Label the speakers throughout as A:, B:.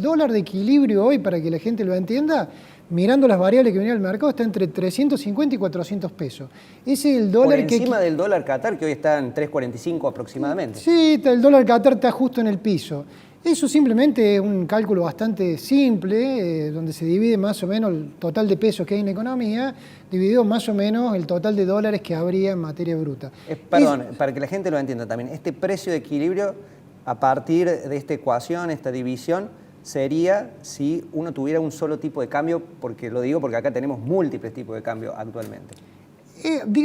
A: El dólar de equilibrio hoy, para que la gente lo entienda, mirando las variables que vienen al mercado, está entre 350 y 400 pesos. Ese es el dólar
B: por encima del dólar Qatar, que hoy está en 3.45 aproximadamente.
A: Sí, el dólar Qatar está justo en el piso. Eso simplemente es un cálculo bastante simple, donde se divide más o menos el total de pesos que hay en la economía, dividido más o menos el total de dólares que habría en materia bruta.
B: Perdón, para que la gente lo entienda también, este precio de equilibrio, a partir de esta ecuación, esta división, sería si uno tuviera un solo tipo de cambio, porque lo digo porque acá tenemos múltiples tipos de cambio actualmente.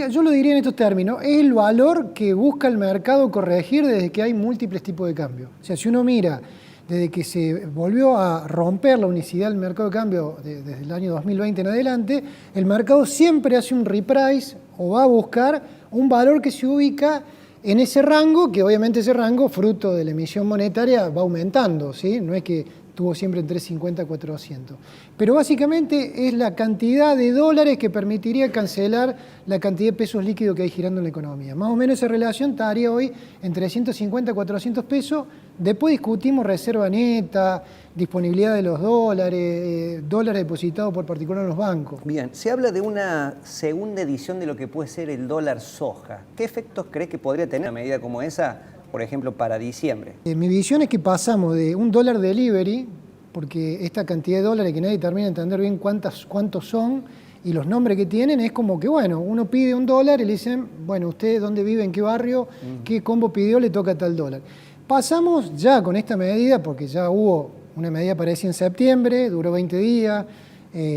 A: Yo lo diría en estos términos, es el valor que busca el mercado corregir desde que hay múltiples tipos de cambio. O sea, si uno mira desde que se volvió a romper la unicidad del mercado de cambio desde el año 2020 en adelante, el mercado siempre hace un reprice o va a buscar un valor que se ubica en ese rango, que obviamente ese rango, fruto de la emisión monetaria, va aumentando, ¿sí? No es que estuvo siempre en 350 a 400. Pero básicamente es la cantidad de dólares que permitiría cancelar la cantidad de pesos líquidos que hay girando en la economía. Más o menos esa relación estaría hoy en 350 a 400 pesos. Después discutimos reserva neta, disponibilidad de los dólares, dólares depositados por particular en los bancos.
B: Bien, se habla de una segunda edición de lo que puede ser el dólar soja. ¿Qué efectos crees que podría tener una medida como esa, por ejemplo, para diciembre?
A: Mi visión es que pasamos de un dólar delivery, porque esta cantidad de dólares que nadie termina de entender bien cuántos son y los nombres que tienen, es como que, bueno, uno pide un dólar y le dicen, bueno, usted dónde vive, en qué barrio, qué combo pidió, le toca tal dólar. Pasamos ya con esta medida, porque ya hubo una medida parecida en septiembre, duró 20 días,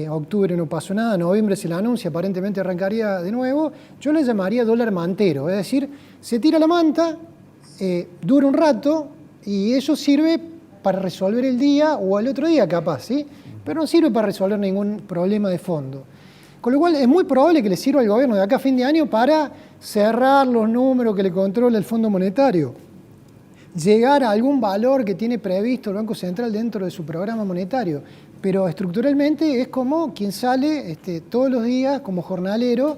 A: octubre no pasó nada, noviembre se la anuncia, aparentemente arrancaría de nuevo. Yo le llamaría dólar mantero, es decir, se tira la manta, dura un rato y eso sirve para resolver el día o el otro día capaz, ¿sí? Pero no sirve para resolver ningún problema de fondo. Con lo cual es muy probable que le sirva al gobierno de acá a fin de año para cerrar los números que le controla el Fondo Monetario, llegar a algún valor que tiene previsto el Banco Central dentro de su programa monetario. Pero estructuralmente es como quien sale todos los días como jornalero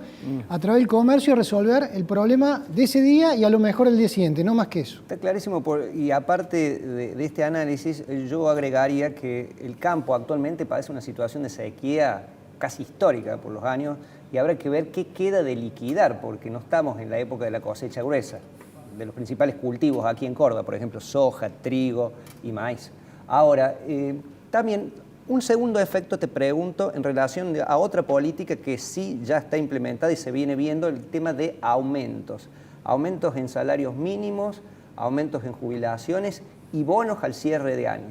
A: a través del comercio a resolver el problema de ese día y a lo mejor el día siguiente, no más que eso.
B: Está clarísimo, y aparte de este análisis, yo agregaría que el campo actualmente padece una situación de sequía casi histórica por los años y habrá que ver qué queda de liquidar, porque no estamos en la época de la cosecha gruesa de los principales cultivos aquí en Córdoba, por ejemplo, soja, trigo y maíz. Ahora, también un segundo efecto te pregunto en relación a otra política que sí ya está implementada y se viene viendo, el tema de aumentos. Aumentos en salarios mínimos, aumentos en jubilaciones y bonos al cierre de año.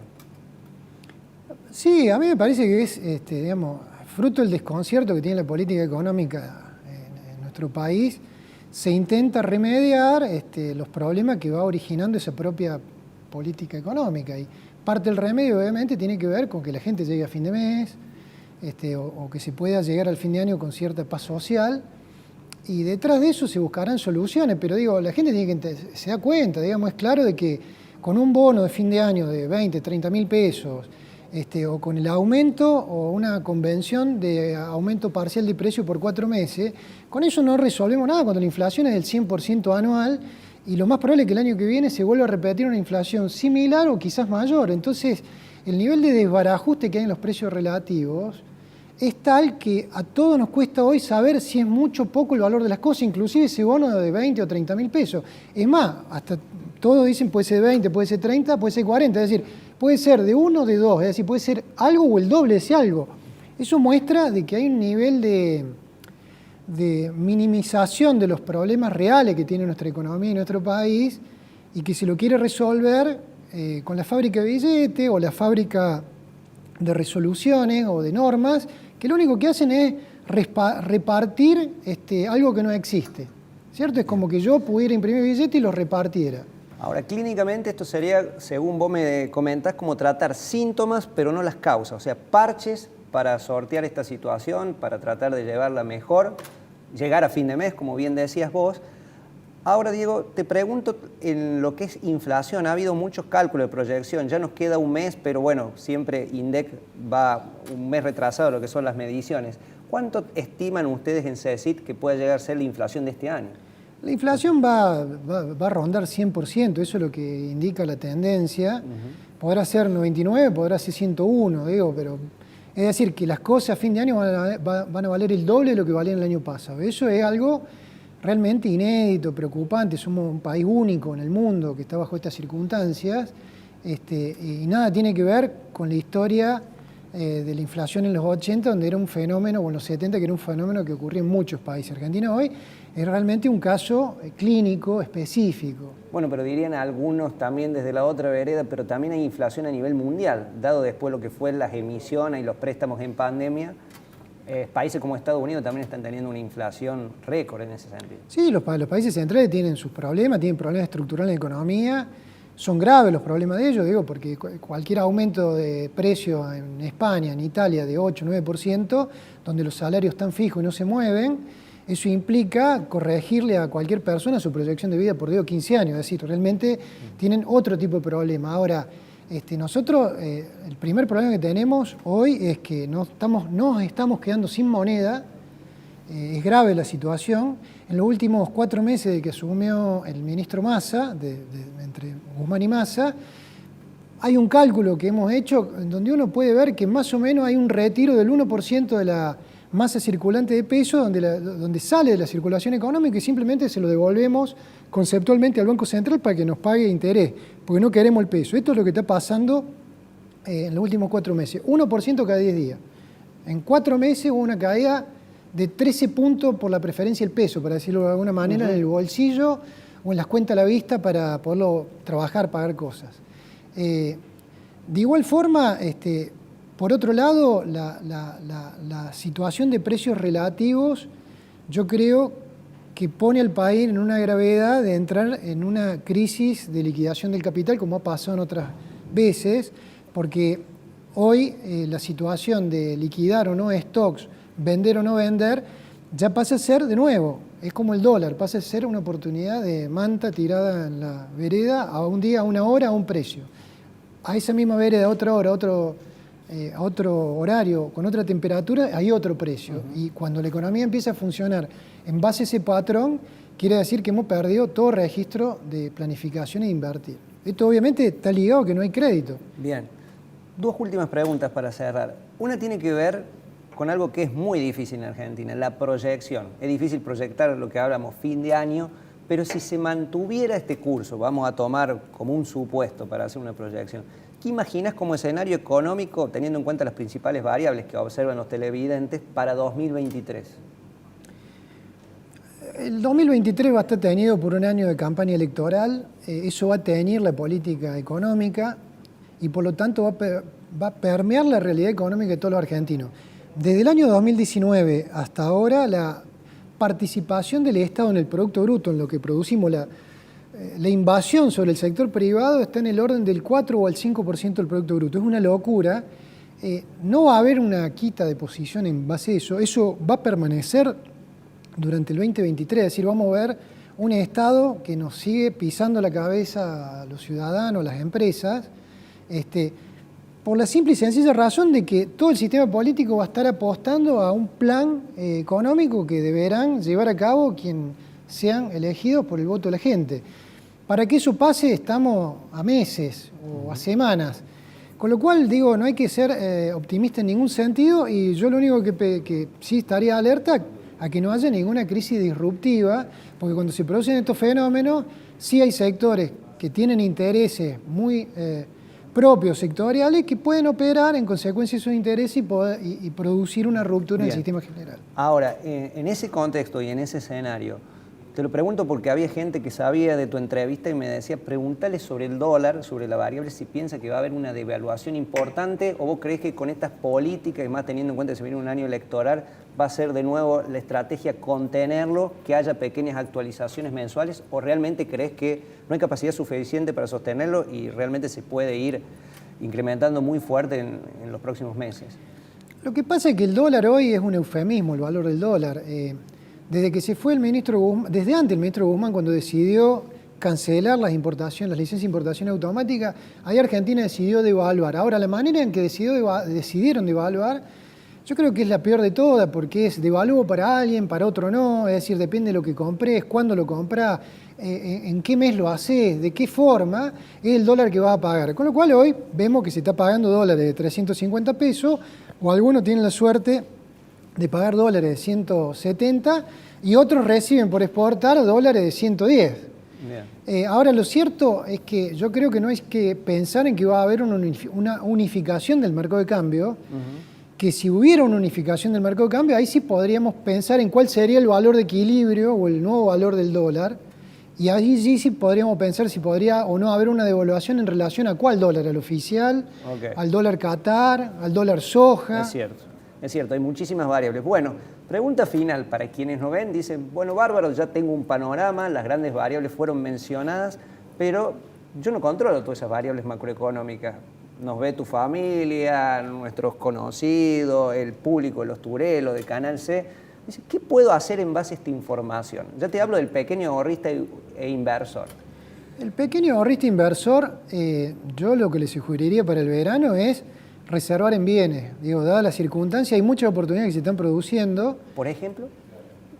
A: Sí, a mí me parece que es, digamos, fruto del desconcierto que tiene la política económica en nuestro país. Se intenta remediar los problemas que va originando esa propia política económica. Y parte del remedio, obviamente, tiene que ver con que la gente llegue a fin de mes, o que se pueda llegar al fin de año con cierta paz social. Y detrás de eso se buscarán soluciones. Pero digo, la gente tiene que se da cuenta, digamos, es claro de que con un bono de fin de año de 20, 30 mil pesos, o con el aumento o una convención de aumento parcial de precio por 4 meses, con eso no resolvemos nada cuando la inflación es del 100% anual y lo más probable es que el año que viene se vuelva a repetir una inflación similar o quizás mayor. Entonces, el nivel de desbarajuste que hay en los precios relativos es tal que a todos nos cuesta hoy saber si es mucho o poco el valor de las cosas, inclusive ese bono de 20 o 30 mil pesos. Es más, hasta todos dicen puede ser 20, puede ser 30, puede ser 40, es decir, puede ser de uno o de dos, es decir, puede ser algo o el doble de ese algo. Eso muestra de que hay un nivel de minimización de los problemas reales que tiene nuestra economía y nuestro país y que se lo quiere resolver con la fábrica de billetes o la fábrica de resoluciones o de normas, que lo único que hacen es repartir algo que no existe, ¿cierto? Es como que yo pudiera imprimir billetes y los repartiera.
B: Ahora, clínicamente esto sería, según vos me comentás, como tratar síntomas, pero no las causas, o sea, parches para sortear esta situación, para tratar de llevarla mejor, llegar a fin de mes, como bien decías vos. Ahora, Diego, te pregunto en lo que es inflación. Ha habido muchos cálculos de proyección, ya nos queda un mes, pero bueno, siempre INDEC va un mes retrasado en lo que son las mediciones. ¿Cuánto estiman ustedes en CECIT que pueda llegar a ser la inflación de este año?
A: La inflación va a rondar 100%, eso es lo que indica la tendencia. podrá ser 99, podrá ser 101, digo, pero es decir, que las cosas a fin de año van a valer el doble de lo que valían el año pasado. Eso es algo realmente inédito, preocupante. Somos un país único en el mundo que está bajo estas circunstancias, y nada tiene que ver con la historia de la inflación en los 80, donde era un fenómeno, o en los 70, que era un fenómeno que ocurría en muchos países. Argentina hoy es realmente un caso clínico, específico.
B: Bueno, pero dirían algunos también desde la otra vereda, pero también hay inflación a nivel mundial, dado después lo que fue las emisiones y los préstamos en pandemia. Países como Estados Unidos también están teniendo una inflación récord en ese sentido.
A: Sí, los países centrales tienen sus problemas, tienen problemas estructurales en la economía. Son graves los problemas de ellos, digo, porque cualquier aumento de precio en España, en Italia, de 8 o 9%, donde los salarios están fijos y no se mueven, eso implica corregirle a cualquier persona su proyección de vida por 10 o 15 años. Es decir, realmente tienen otro tipo de problema. Ahora, nosotros, el primer problema que tenemos hoy es que nos estamos quedando sin moneda. Es grave la situación. En los últimos 4 meses de que asumió el ministro Massa, entre Guzmán y Massa, hay un cálculo que hemos hecho en donde uno puede ver que más o menos hay un retiro del 1% de la masa circulante de peso, donde sale de la circulación económica, y simplemente se lo devolvemos conceptualmente al Banco Central para que nos pague interés, porque no queremos el peso. Esto es lo que está pasando en los últimos 4 meses. 1% cada 10 días. En 4 meses hubo una caída de 13 puntos por la preferencia del peso, para decirlo de alguna manera, en el bolsillo o en las cuentas a la vista para poderlo trabajar, pagar cosas. De igual forma, por otro lado, la situación de precios relativos, yo creo que pone al país en una gravedad de entrar en una crisis de liquidación del capital, como ha pasado en otras veces, porque hoy la situación de liquidar o no stocks, vender o no vender, ya pasa a ser de nuevo, es como el dólar, pasa a ser una oportunidad de manta tirada en la vereda a un día, a una hora, a un precio. A esa misma vereda, a otra hora, a otro horario, con otra temperatura, hay otro precio. Y cuando la economía empieza a funcionar en base a ese patrón, quiere decir que hemos perdido todo registro de planificación e invertir. Esto obviamente está ligado a que no hay crédito.
B: Bien. 2 últimas preguntas para cerrar. Una tiene que ver con algo que es muy difícil en Argentina, la proyección. Es difícil proyectar lo que hablamos fin de año, pero si se mantuviera este curso, vamos a tomar como un supuesto para hacer una proyección, ¿qué imaginas como escenario económico, teniendo en cuenta las principales variables que observan los televidentes, para 2023?
A: El 2023 va a estar teñido por un año de campaña electoral, eso va a teñir la política económica y por lo tanto va a permear la realidad económica de todos los argentinos. Desde el año 2019 hasta ahora, la participación del Estado en el Producto Bruto, en lo que producimos, la invasión sobre el sector privado está en el orden del 4 o el 5% del Producto Bruto. Es una locura. No va a haber una quita de posición en base a eso. Eso va a permanecer durante el 2023. Es decir, vamos a ver un Estado que nos sigue pisando la cabeza a los ciudadanos, a las empresas, por la simple y sencilla razón de que todo el sistema político va a estar apostando a un plan económico que deberán llevar a cabo quienes sean elegidos por el voto de la gente. Para que eso pase estamos a meses o a semanas. Con lo cual, digo, no hay que ser optimista en ningún sentido y yo lo único que sí estaría alerta a que no haya ninguna crisis disruptiva, porque cuando se producen estos fenómenos, sí hay sectores que tienen intereses muy propios sectoriales que pueden operar en consecuencia de esos intereses y producir una ruptura en el sistema general.
B: Ahora, en ese contexto y en ese escenario, te lo pregunto porque había gente que sabía de tu entrevista y me decía, pregúntale sobre el dólar, sobre la variable, si piensa que va a haber una devaluación importante o vos crees que con estas políticas, y más teniendo en cuenta que se viene un año electoral, va a ser de nuevo la estrategia contenerlo, que haya pequeñas actualizaciones mensuales, o realmente crees que no hay capacidad suficiente para sostenerlo y realmente se puede ir incrementando muy fuerte en los próximos meses?
A: Lo que pasa es que el dólar hoy es un eufemismo, el valor del dólar. Desde que se fue el ministro Guzmán, desde antes el ministro Guzmán, cuando decidió cancelar las importaciones, las licencias de importación automática, ahí Argentina decidió devaluar. Ahora, la manera en que decidieron devaluar, Yo creo que es la peor de todas porque es devalúo para alguien, para otro no, es decir, depende de lo que compres, cuándo lo compras, en qué mes lo haces, de qué forma es el dólar que vas a pagar. Con lo cual hoy vemos que se está pagando dólares de 350 pesos o algunos tienen la suerte de pagar dólares de 170 y otros reciben por exportar dólares de 110. Ahora, lo cierto es que yo creo que no hay que pensar en que va a haber una unificación del mercado de cambio, que si hubiera una unificación del mercado de cambio, ahí sí podríamos pensar en cuál sería el valor de equilibrio o el nuevo valor del dólar, y ahí sí podríamos pensar si podría o no haber una devaluación en relación a cuál dólar, al oficial, al dólar Qatar, al dólar soja.
B: Es cierto, hay muchísimas variables. Bueno, pregunta final para quienes nos ven, dicen, bueno, bárbaro, ya tengo un panorama, las grandes variables fueron mencionadas, pero yo no controlo todas esas variables macroeconómicas. Nos ve tu familia, nuestros conocidos, el público, los turelos de Canal C. Dice, ¿qué puedo hacer en base a esta información? Ya te hablo del pequeño ahorrista e inversor.
A: El pequeño ahorrista inversor, yo lo que le sugeriría para el verano es reservar en bienes. Digo, dadas las circunstancias, hay muchas oportunidades que se están produciendo.
B: ¿Por ejemplo?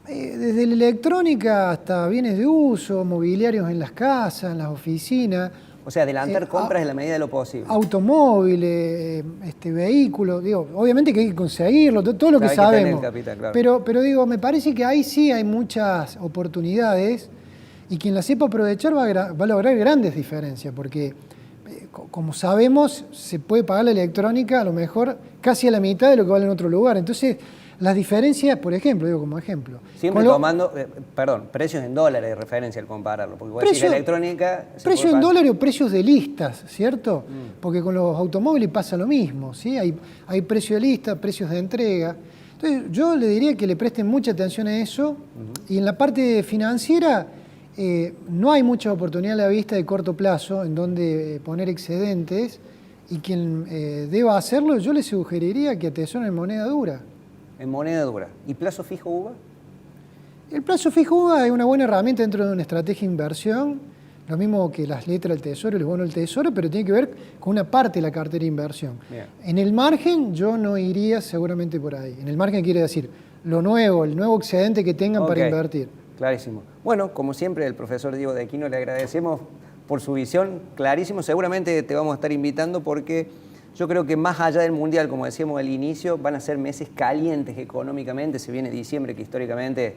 A: Desde la electrónica hasta bienes de uso, mobiliarios en las casas, en las oficinas.
B: O sea, adelantar compras en la medida de lo posible.
A: Automóviles, vehículos, digo, obviamente que hay que conseguirlo, todo lo que sabemos.
B: Capital, claro.
A: Pero digo, me parece que ahí sí hay muchas oportunidades y quien las sepa aprovechar va a lograr grandes diferencias, porque como sabemos, se puede pagar la electrónica a lo mejor casi a la mitad de lo que vale en otro lugar. Entonces, las diferencias, por ejemplo, digo como ejemplo.
B: Siempre tomando, precios en dólares de referencia al compararlo. Porque igual si la electrónica...
A: Precios en dólares o precios de listas, ¿cierto? Porque con los automóviles pasa lo mismo, ¿sí? Hay precios de lista, precios de entrega. Entonces, yo le diría que le presten mucha atención a eso. Y en la parte financiera, no hay mucha oportunidad a la vista de corto plazo en donde poner excedentes. Y quien deba hacerlo, yo le sugeriría que atesoren en moneda dura.
B: En moneda dura. ¿Y plazo fijo UVA?
A: El plazo fijo UVA es una buena herramienta dentro de una estrategia de inversión, lo mismo que las letras del tesoro, los bonos del tesoro, pero tiene que ver con una parte de la cartera de inversión. Bien. En el margen yo no iría seguramente por ahí. En el margen quiere decir lo nuevo, el nuevo excedente que tengan para invertir.
B: Clarísimo. Bueno, como siempre, el profesor Diego de Aquino, le agradecemos por su visión, clarísimo. Seguramente te vamos a estar invitando porque... yo creo que más allá del Mundial, como decíamos al inicio, van a ser meses calientes económicamente. Se viene diciembre, que históricamente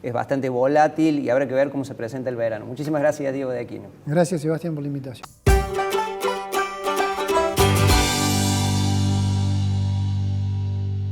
B: es bastante volátil, y habrá que ver cómo se presenta el verano. Muchísimas gracias, Diego de Aquino.
A: Gracias, Sebastián, por la invitación.